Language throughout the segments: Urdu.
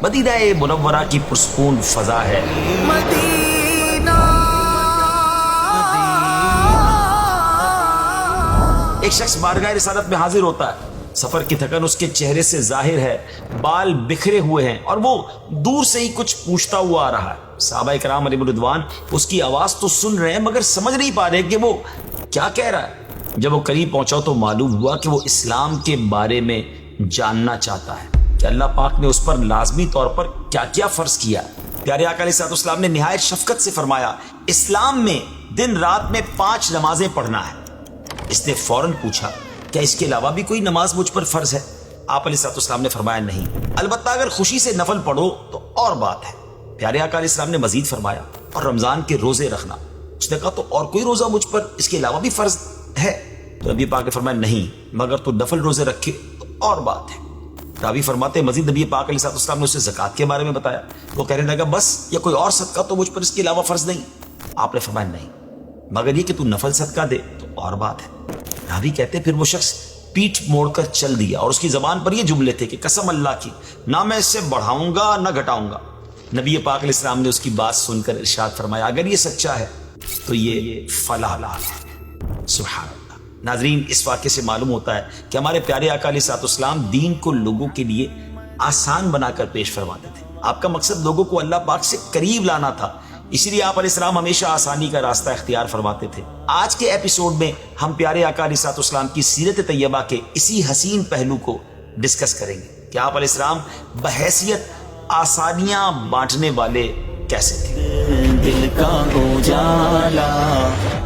مدینہ منورہ کی پرسکون فضا ہے. ایک شخص بارگاہ رسالت میں حاضر ہوتا ہے. سفر کی تھکن اس کے چہرے سے ظاہر ہے, بال بکھرے ہوئے ہیں اور وہ دور سے ہی کچھ پوچھتا ہوا آ رہا ہے. صحابہ کرام علیہم رضوان اس کی آواز تو سن رہے ہیں مگر سمجھ نہیں پا رہے کہ وہ کیا کہہ رہا ہے. جب وہ قریب پہنچا تو معلوم ہوا کہ وہ اسلام کے بارے میں جاننا چاہتا ہے کہ اللہ پاک نے اس پر لازمی طور پر کیا کیا فرض کیا. پیارے آقا علیہ السلام نے نہایت شفقت سے فرمایا, اسلام میں دن رات میں 5 نمازیں پڑھنا ہے. اس نے فوراً پوچھا, کیا اس کے علاوہ بھی کوئی نماز مجھ پر فرض ہے؟ آپ علیہ السلام نے فرمایا, نہیں, البتہ اگر خوشی سے نفل پڑھو تو اور بات ہے. پیارے آقا علیہ السلام نے مزید فرمایا, اور رمضان کے روزے رکھنا. اس نے کہا, تو اور کوئی روزہ مجھ پر اس کے علاوہ بھی فرض ہے؟ تو نبی پاک نے فرمایا, نہیں, مگر تو نفل روزے رکھے تو اور بات ہے. راوی فرماتے مزید نبی پاک علیہ السلام نے اسے زکات کے بارے میں بتایا. وہ کہنے لگا, بس یا کوئی اور صدقہ تو مجھ پر اس کے علاوہ فرض نہیں؟ آپ نے فرمایا, نہیں, مگر یہ کہ تو نفل صدقہ دے تو اور بات ہے. راوی کہتے پھر وہ شخص پیٹھ موڑ کر چل دیا اور اس کی زبان پر یہ جملے تھے کہ قسم اللہ کی, نہ میں اس سے بڑھاؤں گا نہ گھٹاؤں گا. نبی پاک علیہ السلام نے اس کی بات سن کر ارشاد فرمایا, اگر یہ سچا ہے تو یہ فلاح ہے. سبحان اللہ. ناظرین, اس واقعے سے معلوم ہوتا ہے کہ ہمارے پیارے آقا علیہ السلام دین کو لوگوں کے لیے آسان بنا کر پیش فرماتے تھے. آپ کا مقصد لوگوں کو اللہ پاک سے قریب لانا تھا, اسی لیے آپ علیہ السلام ہمیشہ آسانی کا راستہ اختیار فرماتے تھے. آج کے ایپیسوڈ میں ہم پیارے آقا علیہ السلام کی سیرت طیبہ کے اسی حسین پہلو کو ڈسکس کریں گے کہ آپ علیہ السلام بحیثیت آسانیاں بانٹنے والے کیسے تھے. دل کا اجالا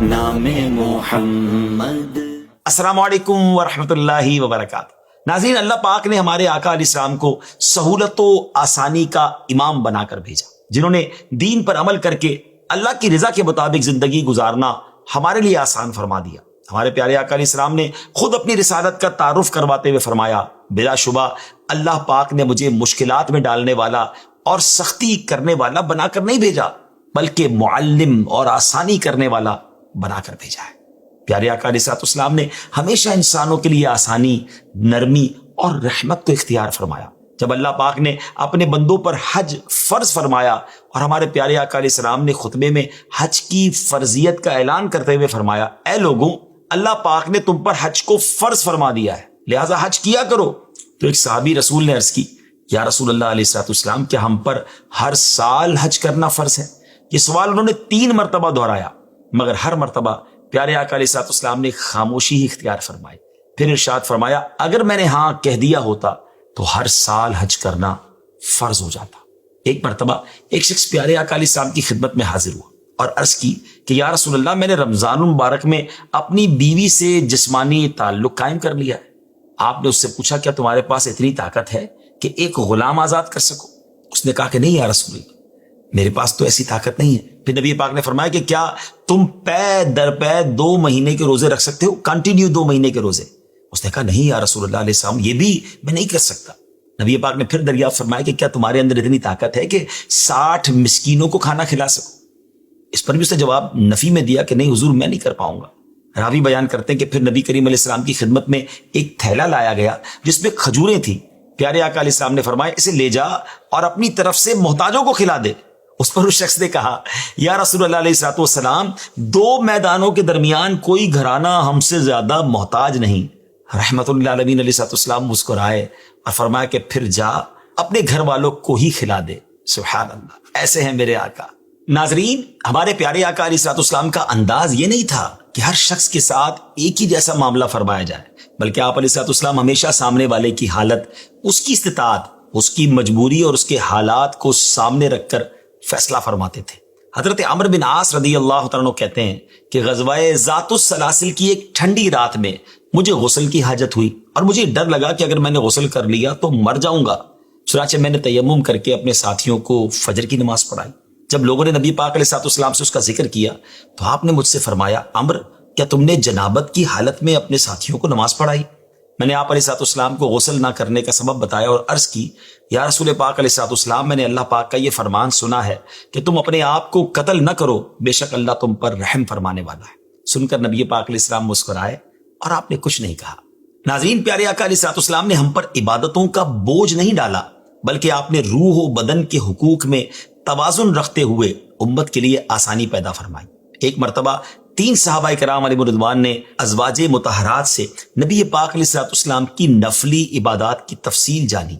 نام محمد. السلام علیکم ورحمۃ اللہ وبرکاتہ. ناظرین, اللہ پاک نے ہمارے آقا علیہ السلام کو سہولت و آسانی کا امام بنا کر بھیجا, جنہوں نے دین پر عمل کر کے اللہ کی رضا کے مطابق زندگی گزارنا ہمارے لیے آسان فرما دیا. ہمارے پیارے آقا علیہ السلام نے خود اپنی رسالت کا تعارف کرواتے ہوئے فرمایا, بلا شبہ اللہ پاک نے مجھے مشکلات میں ڈالنے والا اور سختی کرنے والا بنا کر نہیں بھیجا, بلکہ معلم اور آسانی کرنے والا بنا کر بھیجا ہے. پیارے آقا علیہ السلام نے ہمیشہ انسانوں کے لیے آسانی, نرمی اور رحمت کو اختیار فرمایا. جب اللہ پاک نے اپنے بندوں پر حج فرض فرمایا اور ہمارے پیارے آقا علیہ السلام نے خطبے میں حج کی فرضیت کا اعلان کرتے ہوئے فرمایا, اے لوگوں, اللہ پاک نے تم پر حج کو فرض فرما دیا ہے, لہذا حج کیا کرو. تو ایک صحابی رسول نے عرض کی, یا رسول اللہ علیہ السلام, کیا ہم پر ہر سال حج کرنا فرض ہے؟ یہ سوال انہوں نے 3 مرتبہ دہرایا, مگر ہر مرتبہ پیارے آقا علیہ السلام نے خاموشی ہی اختیار فرمائی. پھر ارشاد فرمایا, اگر میں نے ہاں کہہ دیا ہوتا تو ہر سال حج کرنا فرض ہو جاتا. ایک مرتبہ ایک شخص پیارے آقا علیہ السلام کی خدمت میں حاضر ہوا اور عرض کی کہ یا رسول اللہ, میں نے رمضان المبارک میں اپنی بیوی سے جسمانی تعلق قائم کر لیا ہے. آپ نے اس سے پوچھا, کیا تمہارے پاس اتنی طاقت ہے کہ ایک غلام آزاد کر سکو؟ اس نے کہا کہ نہیں یا رسول اللہ, میرے پاس تو ایسی طاقت نہیں ہے. پھر نبی پاک نے فرمایا کہ کیا تم پے در پے 2 مہینے کے روزے رکھ سکتے ہو, کنٹینیو 2 مہینے کے روزے؟ اس نے کہا نہیں یا رسول اللہ علیہ السلام, یہ بھی میں نہیں کر سکتا. نبی پاک نے پھر دریافت فرمایا کہ کیا تمہارے اندر اتنی طاقت ہے کہ 60 مسکینوں کو کھانا کھلا سکو؟ اس پر بھی اس نے جواب نفی میں دیا کہ نہیں حضور, میں نہیں کر پاؤں گا. راوی بیان کرتے ہیں کہ پھر نبی کریم علیہ السلام کی خدمت میں ایک تھیلا لایا گیا جس میں کھجوریں تھیں. پیارے آقا علیہ السلام نے فرمایا, اسے لے جا اور اپنی طرف سے محتاجوں کو کھلا دے. اس پر اس شخص نے کہا, یا رسول اللہ علیہ السلام, 2 میدانوں کے درمیان کوئی گھرانہ ہم سے زیادہ محتاج نہیں. رحمت اللہ علیہ السلام مسکرائے اور فرمایا کہ پھر جا اپنے گھر والوں کو ہی کھلا دے. سبحان اللہ, ایسے ہیں میرے آقا. ناظرین, ہمارے پیارے آقا علیہ السلام کا انداز یہ نہیں تھا کہ ہر شخص کے ساتھ ایک ہی جیسا معاملہ فرمایا جائے, بلکہ آپ علیہ السلام ہمیشہ سامنے والے کی حالت, اس کی استطاعت, اس کی مجبوری اور اس کے حالات کو سامنے رکھ کر فیصلہ فرماتے تھے. حضرت عمرو بن عاص رضی اللہ تعالیٰ عنہ کہتے ہیں کہ غزوہ ذات السلاسل کی ایک ٹھنڈی رات میں مجھے غسل کی حاجت ہوئی اور مجھے ڈر لگا کہ اگر میں نے غسل کر لیا تو مر جاؤں گا. چنانچہ میں نے تیمم کر کے اپنے ساتھیوں کو فجر کی نماز پڑھائی. جب لوگوں نے نبی پاک علیہ السلام سے اس کا ذکر کیا تو آپ نے مجھ سے فرمایا, عمرو, کیا تم نے جنابت کی حالت میں اپنے ساتھیوں کو نماز پڑھائی؟ میں نے آپ علیہ السلام کو غسل نہ کرنے کا سبب بتایا اور عرض کی, یا رسول پاک علیہ السلام, میں نے اللہ پاک کا یہ فرمان سنا ہے کہ تم اپنے آپ کو قتل نہ کرو, بے شک اللہ تم پر رحم فرمانے والا ہے. سن کر نبی پاک علیہ السلام مسکرائے اور آپ نے کچھ نہیں کہا. ناظرین, پیارے آقا علیہ السلام نے ہم پر عبادتوں کا بوجھ نہیں ڈالا, بلکہ آپ نے روح و بدن کے حقوق میں توازن رکھتے ہوئے امت کے لیے آسانی پیدا فرمائی۔ ایک مرتبہ 3 صحابہ کرام علیہ رضوان نے ازواج مطہرات سے نبی پاک علیہ الصلوۃ والسلام کی نفلی عبادات کی تفصیل جانی۔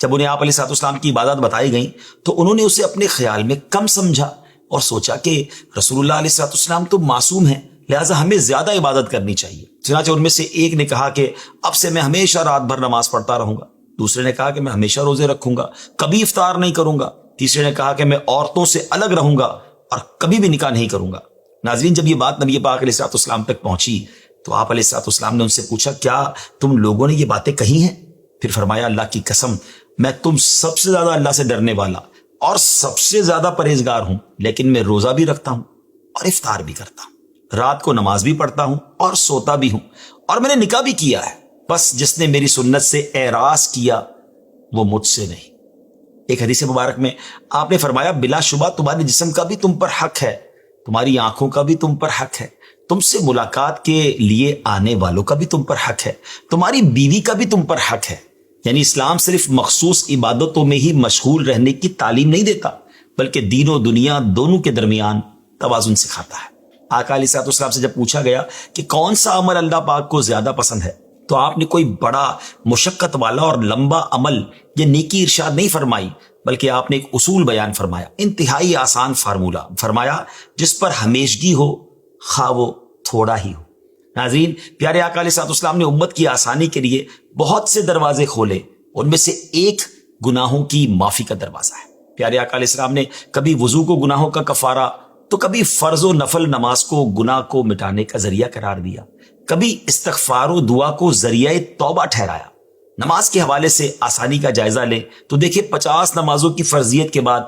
جب انہیں آپ علیہ الصلوۃ والسلام کی عبادات بتائی گئیں تو انہوں نے اسے اپنے خیال میں کم سمجھا اور سوچا کہ رسول اللہ علیہ الصلوۃ والسلام تو معصوم ہیں، لہٰذا ہمیں زیادہ عبادت کرنی چاہیے۔ چنانچہ ان میں سے ایک نے کہا کہ اب سے میں ہمیشہ رات بھر نماز پڑھتا رہوں گا، دوسرے نے کہا کہ میں ہمیشہ روزے رکھوں گا، کبھی افطار نہیں کروں گا، تیسرے نے کہا کہ میں عورتوں سے الگ رہوں گا اور کبھی بھی نکاح نہیں کروں گا۔ ناظرین، جب یہ بات نبی پاک علیہ الصلوۃ والسلام تک پہنچی تو آپ علیہ الصلوۃ والسلام نے ان سے پوچھا، کیا تم لوگوں نے یہ باتیں کہی ہیں؟ پھر فرمایا، اللہ کی قسم میں تم سب سے زیادہ اللہ سے ڈرنے والا اور سب سے زیادہ پرہیزگار ہوں، لیکن میں روزہ بھی رکھتا ہوں اور افطار بھی کرتا ہوں، رات کو نماز بھی پڑھتا ہوں اور سوتا بھی ہوں، اور میں نے نکاح بھی کیا ہے، بس جس نے میری سنت سے اعراض کیا وہ مجھ سے نہیں۔ ایک حدیث مبارک میں آپ نے فرمایا، بلا شبہ تمہارے جسم کا بھی تم پر حق ہے، تمہاری آنکھوں کا بھی تم پر حق ہے، تم سے ملاقات کے لیے آنے والوں کا بھی تم پر حق ہے، تمہاری بیوی کا بھی تم پر حق ہے۔ یعنی اسلام صرف مخصوص عبادتوں میں ہی مشغول رہنے کی تعلیم نہیں دیتا، بلکہ دین و دنیا دونوں کے درمیان توازن سکھاتا ہے۔ آقا علیہ الصلوۃ والسلام سے جب پوچھا گیا کہ کون سا عمل اللہ پاک کو زیادہ پسند ہے تو آپ نے کوئی بڑا مشقت والا اور لمبا عمل یا نیکی ارشاد نہیں فرمائی، بلکہ آپ نے ایک اصول بیان فرمایا، انتہائی آسان فارمولہ فرمایا، جس پر ہمیشگی ہو خواہ وہ تھوڑا ہی ہو۔ ناظرین، پیارے آقا علیہ الصلوۃ والسلام نے امت کی آسانی کے لیے بہت سے دروازے کھولے، ان میں سے ایک گناہوں کی معافی کا دروازہ ہے۔ پیارے آقا علیہ السلام نے کبھی وضو کو گناہوں کا کفارہ تو کبھی فرض و نفل نماز کو گناہ کو مٹانے کا ذریعہ قرار دیا، کبھی استغفار و دعا کو ذریعہ توبہ ٹھہرایا۔ نماز کے حوالے سے آسانی کا جائزہ لیں تو دیکھیں 50 نمازوں کی فرضیت کے بعد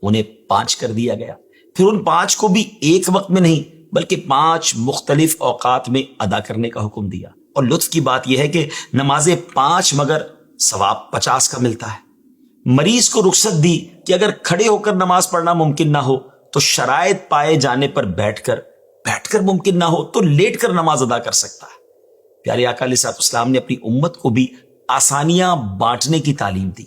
انہیں 5 کر دیا گیا، پھر ان 5 کو بھی ایک وقت میں نہیں بلکہ 5 مختلف اوقات میں ادا کرنے کا حکم دیا۔ اور لطف کی بات یہ ہے کہ نمازیں 5 مگر ثواب 50 کا ملتا ہے۔ مریض کو رخصت دی کہ اگر کھڑے ہو کر نماز پڑھنا ممکن نہ ہو تو شرائط پائے جانے پر بیٹھ کر ممکن نہ ہو تو لیٹ کر نماز ادا کر سکتا ہے۔ پیارے آقا علیہ الصلوۃ والسلام نے اپنی امت کو بھی آسانیاں بانٹنے کی تعلیم دی۔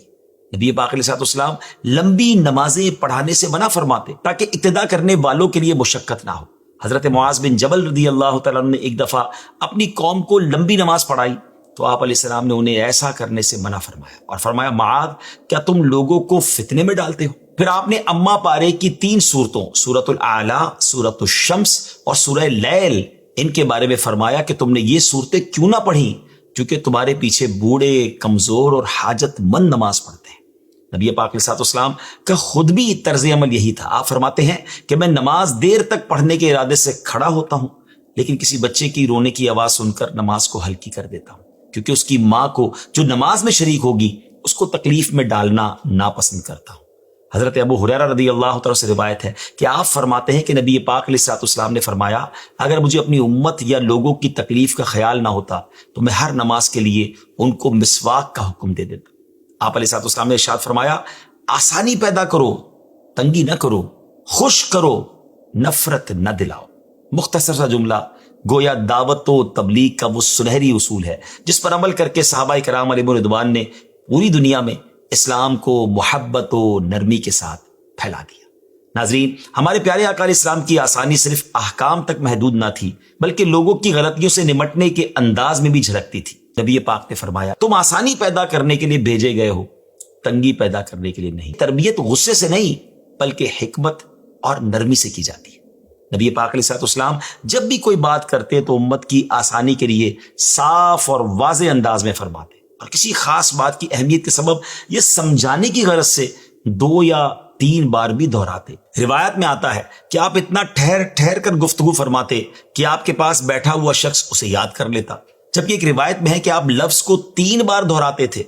نبی پاک علیہ الصلوۃ والسلام لمبی نمازیں پڑھانے سے منع فرماتے تاکہ ابتدا کرنے والوں کے لیے مشقت نہ ہو۔ حضرت معاذ بن جبل رضی اللہ تعالیٰ عنہ نے ایک دفعہ اپنی قوم کو لمبی نماز پڑھائی تو آپ علیہ السلام نے انہیں ایسا کرنے سے منع فرمایا اور فرمایا، معاذ کیا تم لوگوں کو فتنے میں ڈالتے ہو؟ پھر آپ نے اما پارے کی 3 صورتوں سورۃ الاعلی، سورۃ الشمس اور سورہ لیل ان کے بارے میں فرمایا کہ تم نے یہ صورتیں کیوں نہ پڑھی کیونکہ تمہارے پیچھے بوڑھے، کمزور اور حاجت مند نماز پڑھتے ہیں۔ نبی پاک علیہ الصلوۃ والسلام کا خود بھی طرز عمل یہی تھا۔ آپ فرماتے ہیں کہ میں نماز دیر تک پڑھنے کے ارادے سے کھڑا ہوتا ہوں لیکن کسی بچے کی رونے کی آواز سن کر نماز کو ہلکی کر دیتا ہوں کیونکہ اس کی ماں کو جو نماز میں شریک ہوگی اس کو تکلیف میں ڈالنا ناپسند کرتا ہوں۔ حضرت ابو ہریرہ رضی اللہ تعالیٰ سے روایت ہے کہ آپ فرماتے ہیں کہ نبی پاک علیہ الصلوۃ والسلام نے فرمایا، اگر مجھے اپنی امت یا لوگوں کی تکلیف کا خیال نہ ہوتا تو میں ہر نماز کے لیے ان کو مسواک کا حکم دے دیتا۔ آپ علیہ الصلوۃ والسلام نے ارشاد فرمایا، آسانی پیدا کرو، تنگی نہ کرو، خوش کرو، نفرت نہ دلاؤ۔ مختصر سا جملہ گویا دعوت و تبلیغ کا وہ سنہری اصول ہے جس پر عمل کر کے صحابہ کرام علیہم رضوان نے پوری دنیا میں اسلام کو محبت و نرمی کے ساتھ پھیلا دیا۔ ناظرین، ہمارے پیارے آقا علیہ السلام کی آسانی صرف احکام تک محدود نہ تھی بلکہ لوگوں کی غلطیوں سے نمٹنے کے انداز میں بھی جھلکتی تھی۔ نبی پاک نے فرمایا، تم آسانی پیدا کرنے کے لیے بھیجے گئے ہو، تنگی پیدا کرنے کے لیے نہیں۔ تربیت غصے سے نہیں بلکہ حکمت اور نرمی سے کی جاتی ہے۔ نبی پاک علیہ الصلوۃ والسلام جب بھی کوئی بات کرتے تو امت کی آسانی کے لیے صاف اور واضح انداز میں فرماتے اور کسی خاص بات کی اہمیت کے سبب یہ سمجھانے کی غرض سے 2 یا 3 بار بھی دہراتے۔ روایت میں آتا ہے کہ آپ اتنا ٹھہر کر گفتگو فرماتے کہ آپ کے پاس بیٹھا ہوا شخص اسے یاد کر لیتا، جبکہ ایک روایت میں ہے کہ آپ لفظ کو 3 بار دہراتے تھے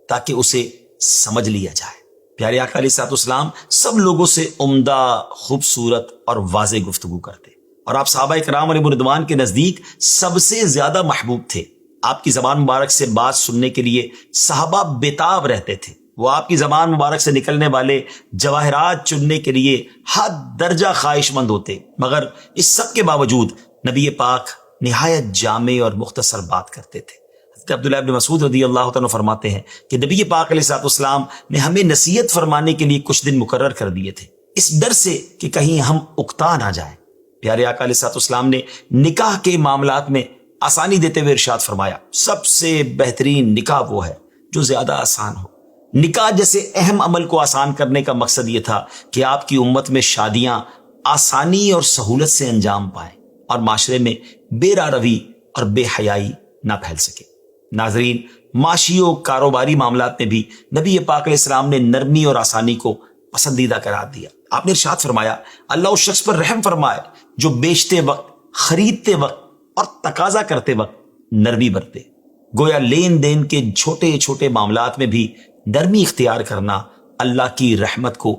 تاکہ اسے سمجھ لیا جائے۔ پیارے آقا علیہ الصلوۃ والسلام سب لوگوں سے عمدہ، خوبصورت اور واضح گفتگو کرتے اور آپ صحابہ کرام علیہم رضوان کے نزدیک سب سے زیادہ محبوب تھے۔ آپ کی زبان مبارک سے بات سننے کے لیے صحابہ بےتاب رہتے تھے۔ وہ آپ کی زبان مبارک سے نکلنے والے جواہرات چننے کے لیے حد درجہ خواہش مند ہوتے، مگر اس سب کے باوجود نبی پاک نہایت جامع اور مختصر بات کرتے تھے۔ کہ عبداللہ ابن مسعود رضی اللہ تعالیٰ فرماتے ہیں کہ نبی پاک علیہ الصلوۃ والسلام نے ہمیں نصیحت فرمانے کے لیے کچھ دن مقرر کر دیے تھے، اس ڈر سے کہ کہیں ہم اکتا نہ جائیں۔ پیارے آقا علیہ الصلوۃ والسلام نے نکاح کے معاملات میں آسانی دیتے ہوئے ارشاد فرمایا، سب سے بہترین نکاح وہ ہے جو زیادہ آسان ہو۔ نکاح جیسے اہم عمل کو آسان کرنے کا مقصد یہ تھا کہ آپ کی امت میں شادیاں آسانی اور سہولت سے انجام پائیں اور معاشرے میں بے روی اور بے حیائی نہ پھیل سکے۔ ناظرین، معاشی و کاروباری معاملات میں بھی نبی پاک علیہ السلام نے نرمی اور آسانی کو پسندیدہ قرار دیا۔ آپ نے ارشاد فرمایا، اللہ اس شخص پر رحم فرمائے جو بیچتے وقت، خریدتے وقت اور تقاضا کرتے وقت نرمی برتے۔ گویا لین دین کے چھوٹے چھوٹے معاملات میں بھی نرمی اختیار کرنا اللہ کی رحمت کو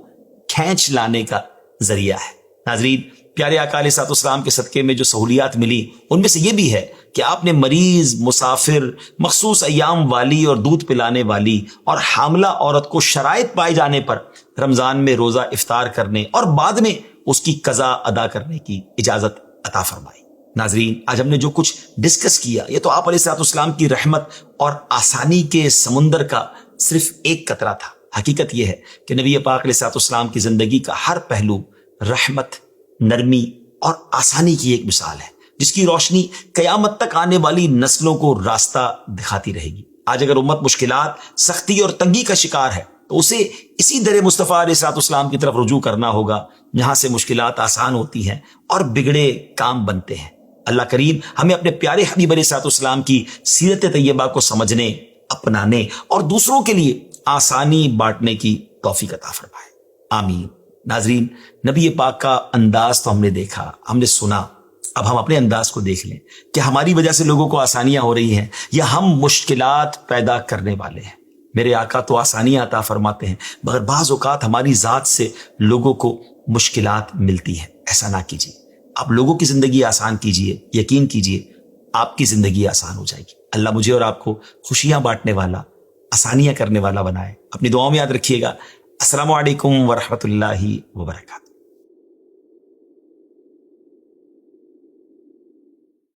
کھینچ لانے کا ذریعہ ہے۔ ناظرین، پیارے آقا علیہ الصلوۃ والسلام کے صدقے میں جو سہولیات ملی ان میں سے یہ بھی ہے کہ آپ نے مریض، مسافر، مخصوص ایام والی اور دودھ پلانے والی اور حاملہ عورت کو شرائط پائے جانے پر رمضان میں روزہ افطار کرنے اور بعد میں اس کی قضا ادا کرنے کی اجازت عطا فرمائی۔ ناظرین، آج ہم نے جو کچھ ڈسکس کیا یہ تو آپ علیہ الصلوۃ والسلام کی رحمت اور آسانی کے سمندر کا صرف ایک قطرہ تھا۔ حقیقت یہ ہے کہ نبی پاک علیہ الصلوۃ والسلام کی زندگی کا ہر پہلو رحمت، نرمی اور آسانی کی ایک مثال ہے، جس کی روشنی قیامت تک آنے والی نسلوں کو راستہ دکھاتی رہے گی۔ آج اگر امت مشکلات، سختی اور تنگی کا شکار ہے تو اسے اسی در مصطفیٰ علیہ الصلوۃ والسلام کی طرف رجوع کرنا ہوگا، جہاں سے مشکلات آسان ہوتی ہیں اور بگڑے کام بنتے ہیں۔ اللہ کریم ہمیں اپنے پیارے حبیب علیہ الصلوۃ والسلام کی سیرت طیبہ کو سمجھنے، اپنانے اور دوسروں کے لیے آسانی بانٹنے کی توفیق عطا فرمائے، آمین۔ ناظرین، نبی پاک کا انداز تو ہم نے دیکھا، ہم نے سنا، اب ہم اپنے انداز کو دیکھ لیں کہ ہماری وجہ سے لوگوں کو آسانیاں ہو رہی ہیں یا ہم مشکلات پیدا کرنے والے ہیں۔ میرے آقا تو آسانیاں عطا فرماتے ہیں، مگر بعض اوقات ہماری ذات سے لوگوں کو مشکلات ملتی ہیں۔ ایسا نہ کیجیے، آپ لوگوں کی زندگی آسان کیجیے، یقین کیجیے آپ کی زندگی آسان ہو جائے گی۔ اللہ مجھے اور آپ کو خوشیاں بانٹنے والا، آسانیاں کرنے والا بنائے۔ اپنی دعاؤں میں یاد رکھیے گا۔ السلام علیکم ورحمۃ اللہ وبرکاتہ۔